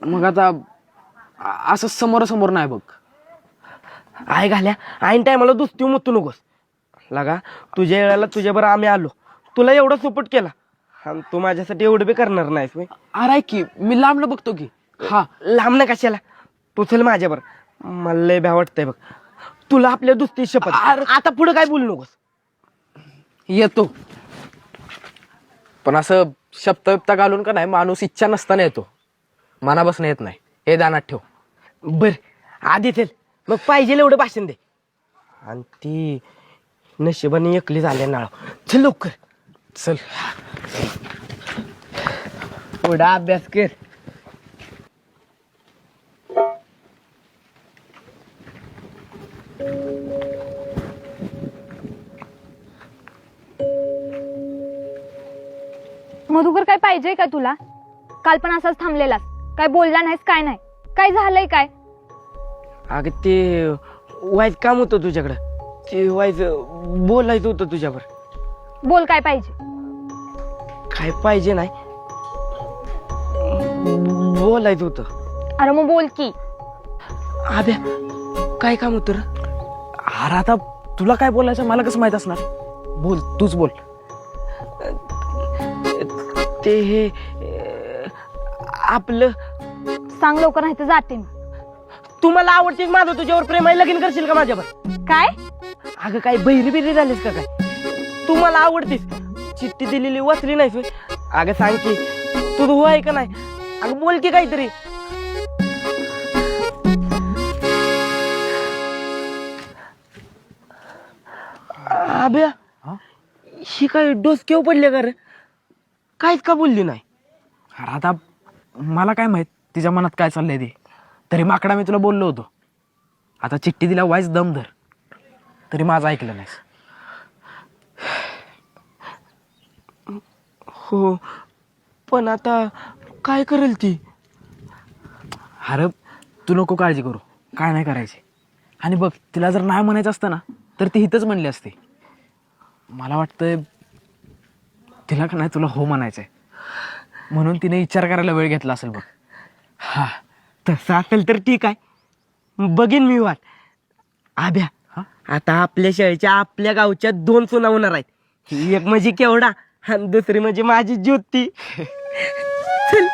मग आता असं समोरासमोर नाही बघ. आय घाल्या ऐन टायमाला दुसती मुतू नकोस लागा. तुझ्या वेळेला तुझ्याबरोबर आम्ही आलो, तुला एवढा सपोर्ट केला आणि तू माझ्यासाठी एवढं बी करणार नाहीस. अरे की मी लांबलं बघतो की. हा लांब ना कशाला, तू चल माझ्याबरोबर. मला लय भ्या वाटतंय बघ. तुला आपल्या दुसती शपथ. आता पुढे काय बोलू नकोस. येतो, पण असं शब्द बिप्ता घालून का नाही, माणूस इच्छा नसताना येतो, मनापासून येत नाही, हे ध्यानात ठेव. बर आधी चल, मग पाहिजे एवढं भाषण दे. आणि ती नशिबाने एकली झाले नाळ. चल लवकर चल. पुढा अभ्यास कर. मधुकर काय पाहिजे का तुला? काल पण असाच थांबलेलास, काय बोलला नाहीस, काय नाही, काय झालंय काय? अगं ते वाईट काम होतं तुझ्याकडं, ते वाईट बोलायचं होतं तुझ्यावर. बोल काय पाहिजे. काय पाहिजे नाही, बोलायचं होतं. अरे मग बोल की. आब्या काय काम होतं रे? अरे आता तुला काय बोलायचं मला कसं माहित असणार? बोल, तूच बोल. ते हे आपलं. सांग लवकर, नाही तर जाते मी. तू मला आवडते, माझं तुझ्यावर प्रेम आहे, लगीन करशील का माझ्यावर? काय? अगं काय बहिरी बिरी झालीस का काय? तू मला आवडतीस, चिठ्ठी दिलेली वाचली नाहीस? अगं सांग की तू हो आहे का नाही? अगं बोल की काहीतरी. आब्या ही काय डोसक्यावर पडले का रे? काहीच का बोलली नाही? अरे आता मला काय माहित तिच्या मनात काय चाललंय ते. तरी माकडा मी तुला बोललो होतो, आता चिठ्ठी दिला वाईच दम धर, तरी माझं ऐकलं नाहीस. हो पण आता काय करेल ती? अरे तू नको काळजी करू, काय नाही करायचे. आणि बघ, तिला जर नाही म्हणायचं असतं ना तर ती इथंच म्हणली असते. मला वाटतंय तिला का नाही तुला हो म्हणायचंय, म्हणून तिने विचार करायला वेळ घेतला असेल बघ. हा तसं असेल तर ठीक आहे, बघीन मी वाट. आभ्या आता आपल्या शाळेच्या आपल्या गावच्या 2 सुना होणार आहेत. ही एक म्हणजे केवढा आणि दुसरी म्हणजे माझी ज्योती. चल